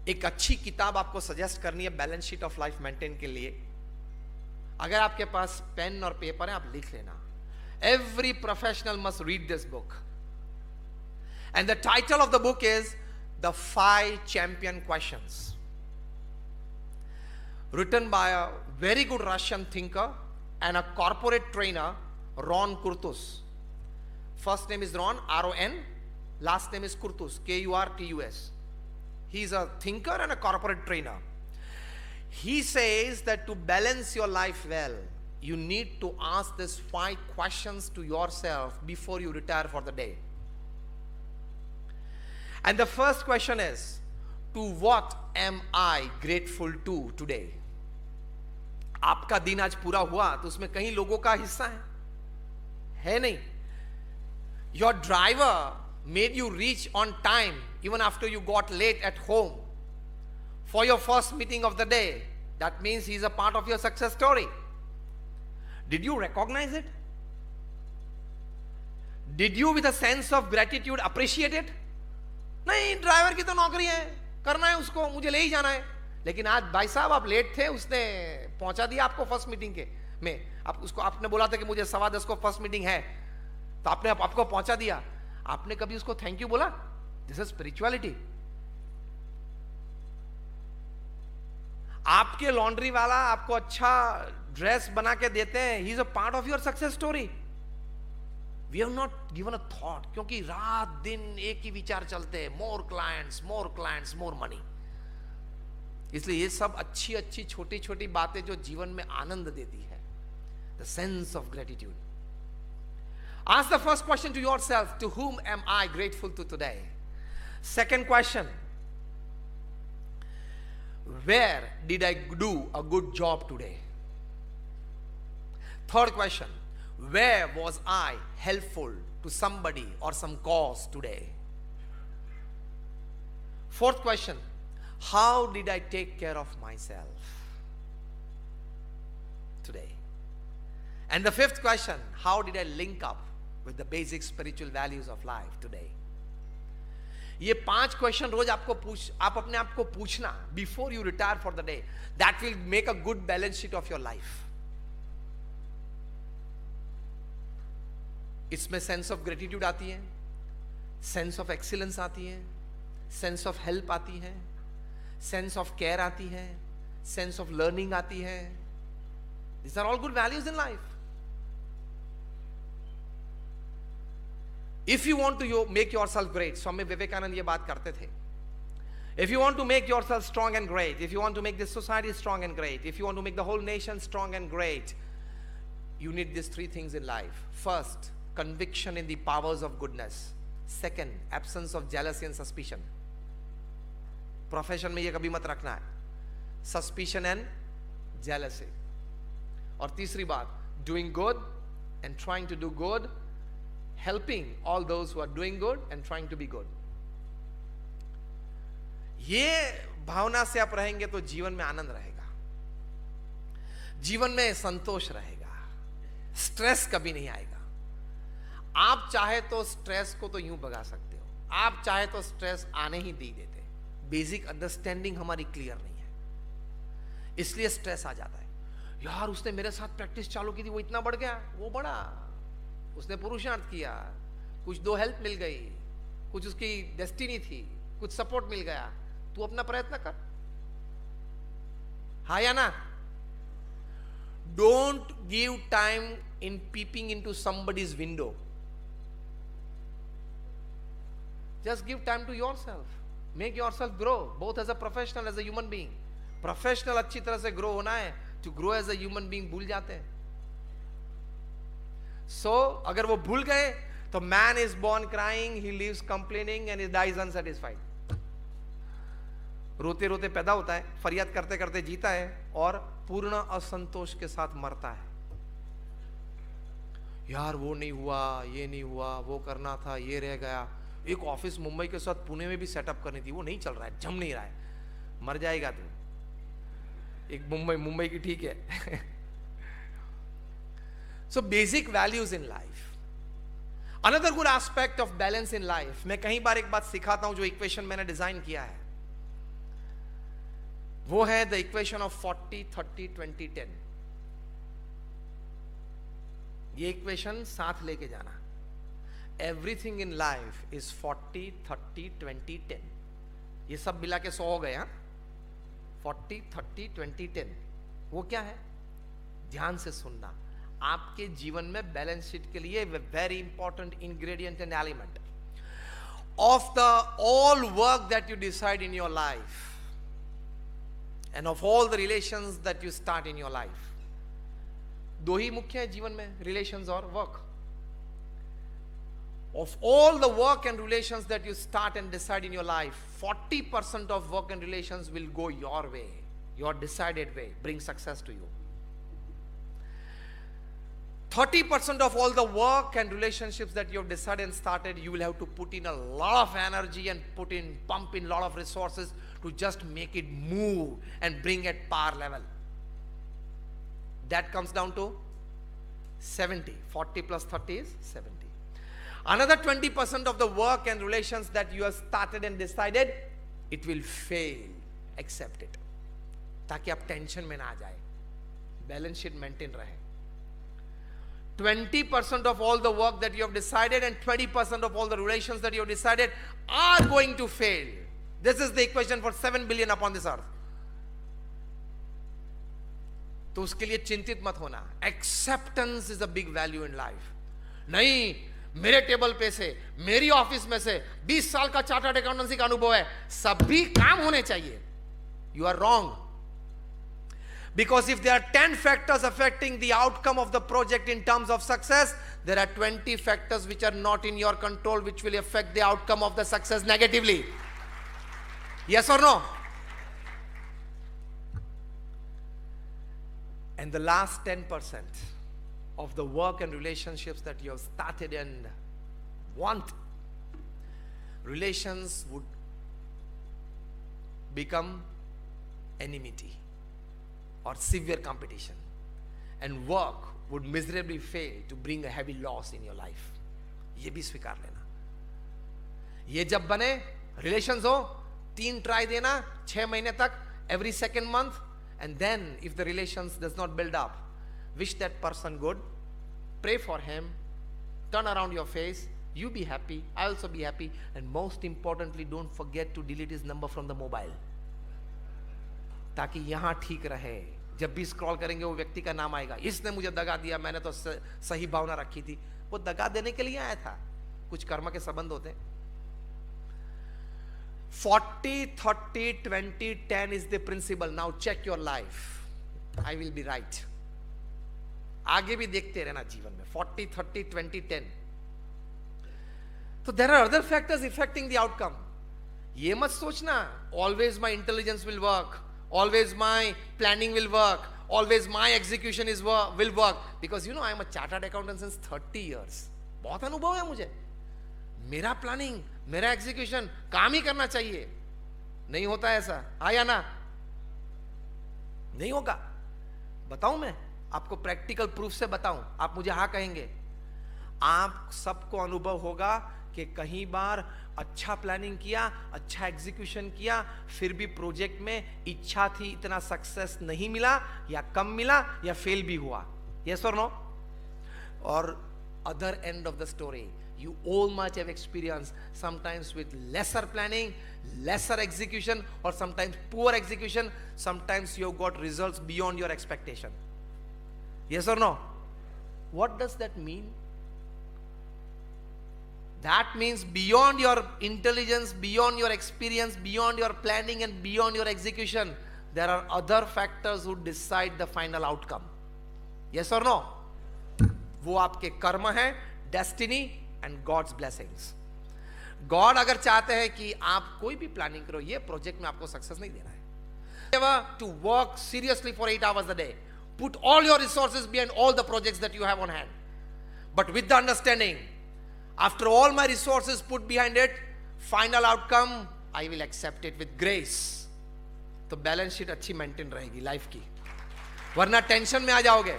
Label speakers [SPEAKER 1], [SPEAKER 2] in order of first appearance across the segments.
[SPEAKER 1] एक अच्छी किताब आपको सजेस्ट करनी है balance sheet of life maintain के लिए, अगर आपके पास पेन और पेपर है आप लिख लेना. Every professional must read this book and the title of the book is the 5 champion questions, written by a very good Russian thinker and a corporate trainer, Ron Kurtus. First name is Ron, R-O-N, last name is Kurtus, K-U-R-T-U-S. He is a thinker and a corporate trainer. He says that to balance your life well, you need to ask these 5 questions to yourself before you retire for the day. And the first question is, to what am I grateful to today? आपका दिन आज पूरा हुआ तो उसमें कई लोगों का हिस्सा है नहीं. Your driver made you reach on time even after you got late at home for your first meeting of the day. That means he is a part of your success story. Did you recognize it? Did you with a sense of gratitude appreciate it? नहीं, driver की तो नौकरी है, करना है उसको, मुझे ले ही जाना है. लेकिन आज भाई साहब आप लेट थे, उसने पहुंचा दिया आपको फर्स्ट मीटिंग के में. आप उसको, आपने बोला था कि मुझे 10:15 को फर्स्ट मीटिंग है, तो आपने आपको पहुंचा दिया. आपने कभी उसको थैंक यू बोला? This is spirituality. आपके लॉन्ड्री वाला आपको अच्छा ड्रेस बना के देते हैं, he is a part of your success story. We have not given a thought, क्योंकि रात दिन एक ही विचार चलते हैं, मोर क्लाइंट्स, मोर मनी. इसलिए ये सब अच्छी अच्छी छोटी छोटी बातें जो जीवन में आनंद देती है, the sense of gratitude. Ask the first question to yourself, to whom am I grateful to today? Second question, where did I do a good job today? Third question, where was I helpful to somebody or some cause today? Fourth question, how did I take care of myself today? And the fifth question, how did I link up with the basic spiritual values of life today? ये 5 question रोज आप अपने आप को पूछना before you retire for the day. That will make a good balance sheet of your life. इसमें sense of gratitude आती है, sense of excellence आती है, सेंस ऑफ हेल्प आती है, सेंस ऑफ केयर आती है, सेंस ऑफ लर्निंग आती है. These are all good values in life. If you want to make yourself great, Swami Vivekananda ये बात करते थे. If you want to make yourself strong and great, if you want to make this society strong and great, if you want to make the whole nation strong and great, you need these 3 things in life. First, conviction in the powers of goodness. Second, absence of jealousy and suspicion. Profession में ये कभी मत रखना है, suspicion and jealousy. और तीसरी बात, doing good and trying to do good, helping all those who are doing good and trying to be good. ये भावना से आप रहेंगे तो जीवन में आनंद रहेगा, जीवन में संतोष रहेगा, स्ट्रेस कभी नहीं आएगा. आप चाहे तो स्ट्रेस को तो यूं भगा सकते हो, आप चाहे तो स्ट्रेस आने ही नहीं देते. बेसिक अंडरस्टैंडिंग हमारी क्लियर नहीं है, इसलिए स्ट्रेस आ जाता है. यार उसने मेरे साथ प्रैक्टिस चालू की थी, वो इतना बढ़ गया, वो बढ़ा, उसने पुरुषार्थ किया, कुछ 2 हेल्प मिल गई, कुछ उसकी डेस्टिनी थी, कुछ सपोर्ट मिल गया, तू अपना प्रयत्न कर. हाँ या ना? Don't give time in peeping into somebody's window. Just give time to yourself. Make yourself grow, both as a professional, as a human being. Professional अच्छी तरह से grow होना है, to grow as a human being भूल जाते हैं. So अगर वो भूल गए तो man is born crying, he lives complaining and he dies unsatisfied. रोते रोते पैदा होता है, फरियाद करते करते जीता है और पूर्ण असंतोष के साथ मरता है. यार वो नहीं हुआ, ये नहीं हुआ, वो करना था, ये रह गया. एक ऑफिस मुंबई के साथ पुणे में भी सेटअप करनी थी, वो नहीं चल रहा है, जम नहीं रहा है, मर जाएगा तू. एक मुंबई की ठीक है. So basic values in life. Another good aspect of balance in life, मैं कई बार एक बात सिखाता हूं जो इक्वेशन मैंने डिजाइन किया है. वो है द इक्वेशन ऑफ 40 30 20 10। ये इक्वेशन साथ लेके जाना। Everything in life is 40 30 20 10। ये सब मिला के 100 हो गए। 40 30 20 10। वो क्या है? ध्यान से सुनना। आपके जीवन में बैलेंस शीट के लिए very important ingredient and element of the all work that you decide in your life end of all the relations that you start in your life. दो ही मुख्य है जीवन में, रिलेशंस और work. Of all the work and relations that you start and decide in your life, 40% of work and relations will go your way, your decided way, bring success to you. 30% of all the work and relationships that you have decided and started, you will have to put in a lot of energy and pump in a lot of resources to just make it move and bring it power level. That comes down to 70. 40 plus 30 is 70. Another 20% of the work and relations that you have started and decided, it will fail. Accept it. ताकि आप tension में ना आ जाए, balance sheet maintain रहे। 20% of all the work that you have decided and 20% of all the relations that you have decided are going to fail. This is the equation for 7 billion upon this earth. तो उसके लिए चिंतित मत होना। Acceptance is a big value in life. नहीं, मेरे table पे से, मेरी ऑफिस में से 20 साल का चार्टर्ड अकाउंटेंसी का अनुभव है, सभी काम होने चाहिए। You are wrong. Because if there are 10 factors affecting the outcome of the project in terms of success, there are 20 factors which are not in your control, which will affect the outcome of the success negatively. Yes or no? And the last 10% of the work and relationships that you have started and want, relations would become enmity or severe competition, and work would miserably fail to bring a heavy loss in your life. ये भी स्वीकार लेना। ये जब बने, relations हो, 3 try देना 6 महीने तक, every second month, and then if the relations does not build up, wish that person good, pray for him, turn around your face, you be happy, I also be happy, and most importantly, don't forget to delete his number from the mobile, ताकि यहां ठीक रहे। जब भी scroll करेंगे वो व्यक्ति का नाम आएगा, इसने मुझे दगा दिया, मैंने तो सही भावना रखी थी। वो दगा देने के लिए आया था, कुछ कर्म के संबंध होते हैं। 40 30 20 10 is the principle. Now check your life. I will be right. आगे भी देखते रहना जीवन में। 40 30 20 10. So there are other factors affecting the outcome. ये मत सोचना always my intelligence will work, always my planning will work, always my execution will work, because you know I am a chartered accountant since 30 years. बहुत अनुभव है मुझे, मेरा planning, मेरा execution काम ही करना चाहिए। नहीं होता ऐसा, आया ना? नहीं होगा। बताऊं मैं आपको, प्रैक्टिकल प्रूफ से बताऊं, आप मुझे हाँ कहेंगे। आप सबको अनुभव होगा कि कहीं बार अच्छा प्लानिंग किया, अच्छा एग्जीक्यूशन किया, फिर भी प्रोजेक्ट में इच्छा थी इतना सक्सेस नहीं मिला, या कम मिला, या फेल भी हुआ। यस और नो? और other end of the story, you all much have experienced sometimes with lesser planning, lesser execution, or sometimes poor execution. Sometimes you have got results beyond your expectation. Yes or no? What does that mean? That means beyond your intelligence, beyond your experience, beyond your planning, and beyond your execution, there are other factors who decide the final outcome. Yes or no? वो आपके कर्म है, destiny and God's blessings. God अगर चाहते हैं कि आप कोई भी प्लानिंग करो, ये प्रोजेक्ट में आपको सक्सेस नहीं देना है। Never to work seriously for 8 hours a day. Put all your resources behind all the projects that you have on hand, but with the understanding, after all my resources put behind it, final outcome I will accept it with grace. तो balance sheet अच्छी maintain रहेगी life की, वरना tension में आ जाओगे।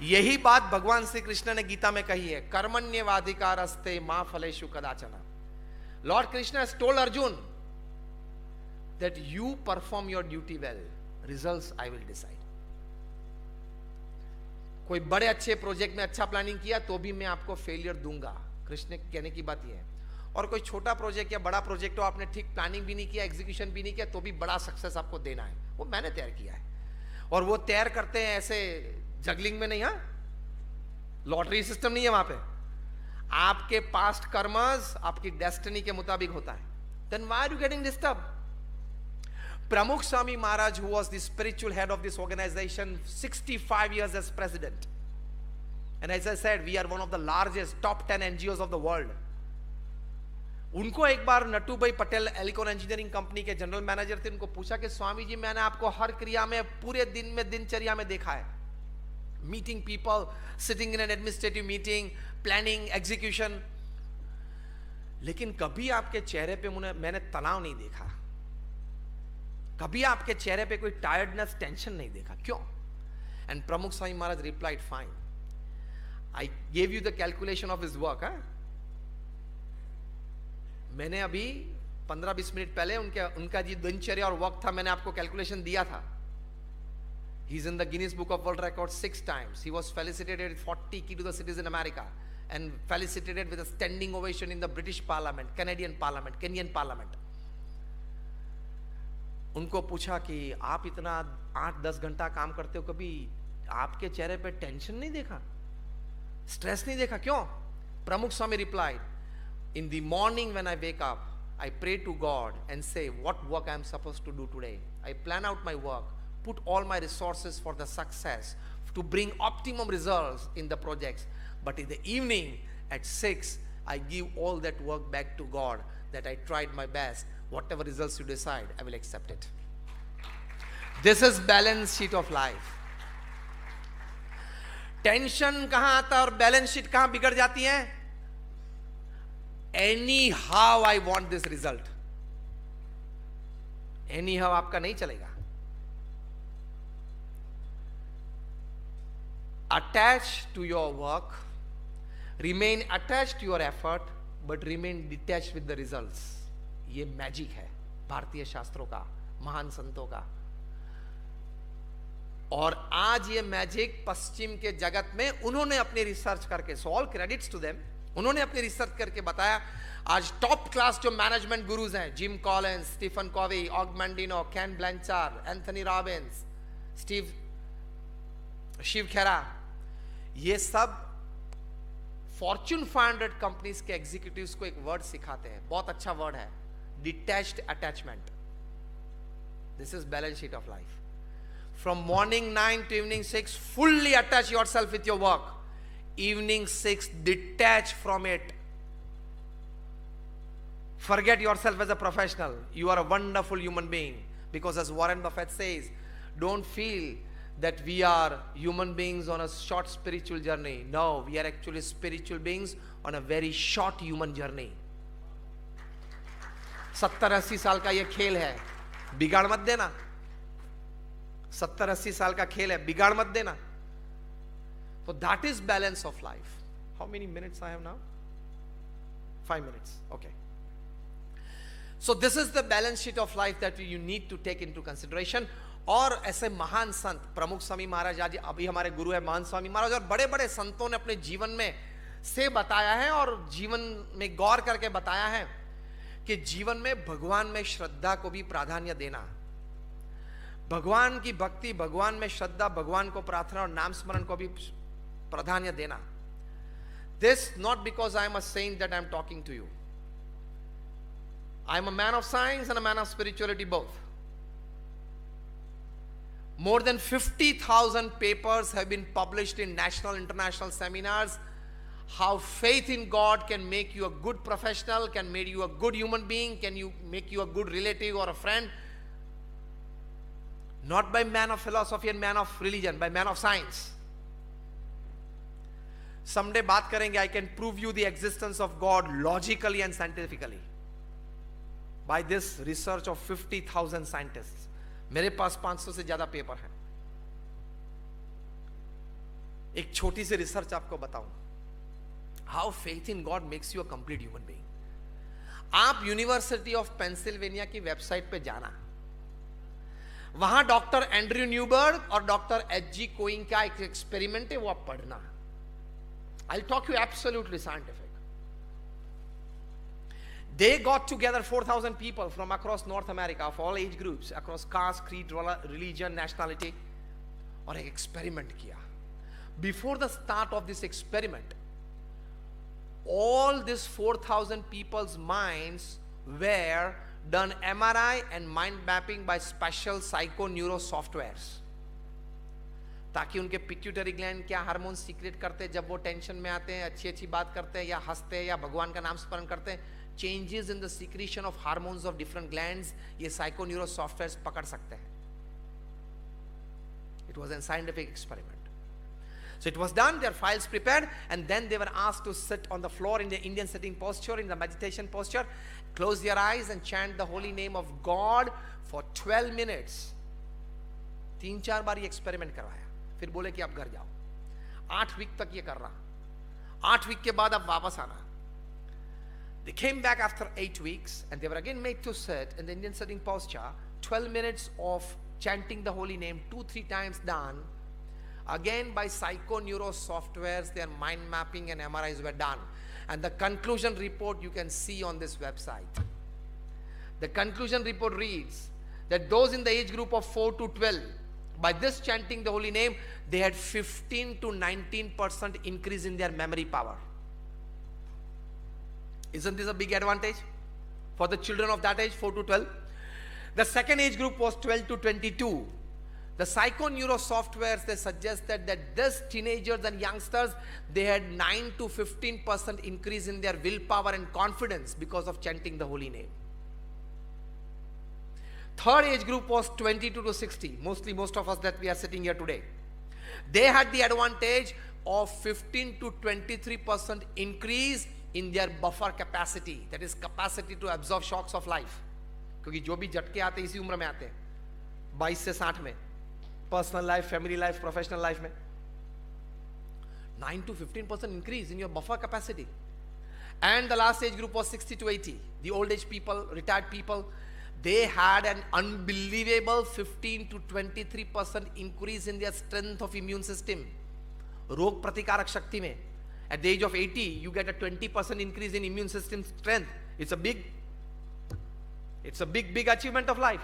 [SPEAKER 1] यही बात भगवान श्री कृष्ण ने गीता में कही है, कर्मण्येवाधिकारस्ते मा फलेषु कदाचन। Lord Krishna has told Arjun, that you perform your duty well, results I will decide. कोई बड़े अच्छे प्रोजेक्ट में अच्छा प्लानिंग किया तो भी मैं आपको फेलियर दूंगा, कृष्ण कहने की बात यह है। और कोई छोटा प्रोजेक्ट या बड़ा प्रोजेक्ट हो, आपने ठीक प्लानिंग भी नहीं किया, एग्जीक्यूशन भी नहीं किया, तो भी बड़ा सक्सेस आपको देना है, वो मैंने तैयार किया है। और वो तैयार करते हैं ऐसे जगलिंग में नहीं, हाँ, लॉटरी सिस्टम नहीं है वहां पे। आपके पास्ट कर्मस आपकी डेस्टिनी के मुताबिक होता है। Then why are you getting disturb? Pramukh Swami Maharaj, who was the spiritual head of this organization, 65 years as president, and as I said, we are one of the largest top 10 NGOs of the world. उनको एक बार नटू भाई Patel Elecon engineering company के general manager थे, उनको पूछा कि स्वामी जी, मैंने आपको हर क्रिया में पूरे दिन में दिनचर्या में देखा है, meeting people, sitting in an administrative meeting, planning, execution, लेकिन कभी आपके चेहरे पे मैंने तनाव नहीं देखा, कभी आपके चेहरे पे कोई टायर्डनेस, टेंशन नहीं देखा, क्यों? And Pramukh Swami Maharaj replied, fine, I gave you the calculation of his work. मैंने अभी 15-20 मिनट पहले उनका जी दिनचर्या और वर्क था, मैंने आपको कैलकुलेशन दिया था। He is in the Guinness book of world record 6 times. He was felicitated with 40 key to the cities in America and felicitated with a standing ovation in the British Parliament, Canadian Parliament, Kenyan Parliament. उनको पूछा कि आप इतना 8-10 घंटा काम करते हो, कभी आपके चेहरे पे टेंशन नहीं देखा, स्ट्रेस नहीं देखा, क्यों? Pramukh Swami replied, in the morning when I wake up, I pray to God and say what work I am supposed to do today, I plan out my work, put all my resources for the success, to bring optimum results in the projects, but in the evening at 6 I give all that work back to God, that I tried my best, whatever results you decide I will accept it. This is balance sheet of life. Tension कहां आता है और balance sheet कहां बिगड़ जाती है? Any how I want this result, any how आपका नहीं चलेगा। Attach to your work, remain attached to your effort, but remain detached with the results. ये मैजिक है भारतीय शास्त्रों का, महान संतों का। और आज ये मैजिक पश्चिम के जगत में उन्होंने अपनी रिसर्च करके, so all credits to them, उन्होंने अपनी रिसर्च करके बताया। आज टॉप क्लास जो मैनेजमेंट गुरुज हैं, Jim Collins, Stephen Covey, Og Mandino, Ken Blanchard, Anthony Robbins, Shiv Khera, ये सब फॉर्च्यून 500 कंपनीज के एग्जीक्यूटिव्स को एक वर्ड सिखाते हैं, बहुत अच्छा वर्ड है, detached attachment. This is balance sheet of life. From morning 9 to evening 6 fully attach yourself with your work, evening 6 detach from it, forget yourself as a professional, you are a wonderful human being, because as Warren Buffett says, don't feel that we are human beings on a short spiritual journey. No, we are actually spiritual beings on a very short human journey. 70-80 साल का ये खेल है, बिगाड़ मत देना। 70-80 साल का खेल है, बिगाड़ मत देना। So that is balance of life. How many minutes I have now? 5 minutes. Okay. So this is the balance sheet of life that you need to take into consideration. और ऐसे महान संत, प्रमुख स्वामी महाराज आज अभी हमारे गुरु है, महान स्वामी महाराज, और बड़े बड़े संतों ने अपने जीवन में से बताया है और जीवन में गौर करके बताया है कि जीवन में भगवान में श्रद्धा को भी प्राधान्य देना, भगवान की भक्ति, भगवान में श्रद्धा, भगवान को प्रार्थना और नाम स्मरण को भी प्राधान्य देना। This not because I am a saint that I am talking to you, I am a man of science and a man of spirituality both. More than 50,000 papers have been published in national, international seminars. How faith in God can make you a good professional, can make you a good human being, can make you a good relative or a friend. Not by man of philosophy and man of religion, by man of science. Someday बात करेंगे, I can prove you the existence of God logically and scientifically by this research of 50,000 scientists. मेरे पास 500 से ज्यादा paper हैं। एक छोटी सी research आपको बताऊं, how faith in God makes you a complete human being. आप यूनिवर्सिटी ऑफ पेंसिल्वेनिया की वेबसाइट पे जाना, वहां डॉक्टर एंड्रयू न्यूबर्ग और डॉक्टर एच.जी. कोइंग का एक एक्सपेरिमेंट है, वो आप पढ़ना। I talk you absolutely scientific. They got together 4,000 people from across North America of all age groups, across caste, creed, religion, nationality, और एक एक्सपेरिमेंट किया। Before the start of this experiment, all these 4,000 people's minds were done MRI and mind mapping by special psychoneuro softwares, ताकि उनके pituitary gland क्या hormone secrete करते हैं जब वो टेंशन में आते हैं, अच्छी अच्छी बात करते हैं या हंसते हैं या भगवान का नाम स्मरण करते हैं, changes in the secretion of hormones of different glands, ये साइकोन्यूरो सॉफ्टवेयर्स पकड़ सकते हैं। It was an scientific experiment. So it was done, their files prepared, and then they were asked to sit on the floor in the Indian sitting posture, in the meditation posture, close their eyes and chant the holy name of God for 12 minutes. 3-4 बार ये experiment करवाया, फिर बोले कि आप घर जाओ। 8 week तक ये कर रहा। 8 वीक के बाद अब वापस आना। They came back after 8 weeks and they were again made to sit in the Indian sitting posture, 12 minutes of chanting the holy name 2-3 times done. Again by psychoneuro softwares, their mind mapping and MRIs were done. And the conclusion report you can see on this website. The conclusion report reads that those in the age group of 4 to 12, by this chanting the holy name, they had 15 to 19% increase in their memory power. Isn't this a big advantage for the children of that age, 4 to 12? The second age group was 12 to 22. The psychoneuro softwares, they suggested that these teenagers and youngsters, they had 9 to 15% increase in their willpower and confidence because of chanting the holy name. Third age group was 22 to 60, mostly most of us that we are sitting here today. They had the advantage of 15 to 23% increase in their buffer capacity, that is capacity to absorb shocks of life. क्योंकि जो भी झटके आते इसी उम्र में आते हैं, 22 से 60 में, personal life, family life, professional life में 9 to 15% increase in your buffer capacity. And the last age group was 60 to 80, the old age people, retired people. They had an unbelievable 15 to 23% increase in their strength of immune system, रोग प्रतिकारक शक्ति में. At the age of 80, you get a 20% increase in immune system strength. It's a big achievement of life.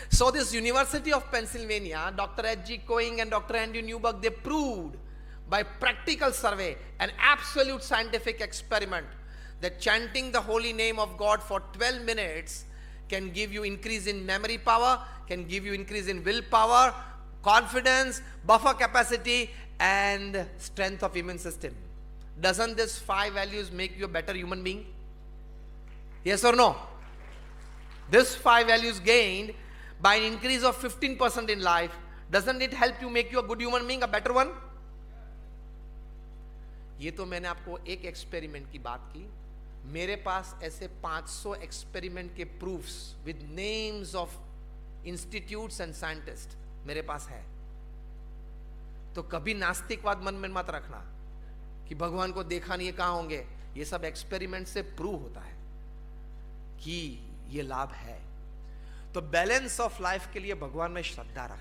[SPEAKER 1] So this University of Pennsylvania, Dr. H.G. Koing and Dr. Andrew Newberg, they proved by practical survey, an absolute scientific experiment, that chanting the holy name of God for 12 minutes can give you increase in memory power, can give you increase in willpower, confidence, buffer capacity, and strength of immune system. Doesn't this 5 values make you a better human being? Yes or no? This 5 values gained by an increase of 15% in life, doesn't it help you make you a good human being, a better one? ये तो मैंने आपको एक experiment की बात की. मेरे पास ऐसे 500 एक्सपेरिमेंट के proofs with names of institutes and scientist मेरे पास है. तो कभी नास्तिकवाद मन में मत रखना कि भगवान को देखा नहीं है, कहां होंगे. ये सब एक्सपेरिमेंट से प्रूव होता है कि ये लाभ है. तो बैलेंस ऑफ लाइफ के लिए भगवान में श्रद्धा रखना.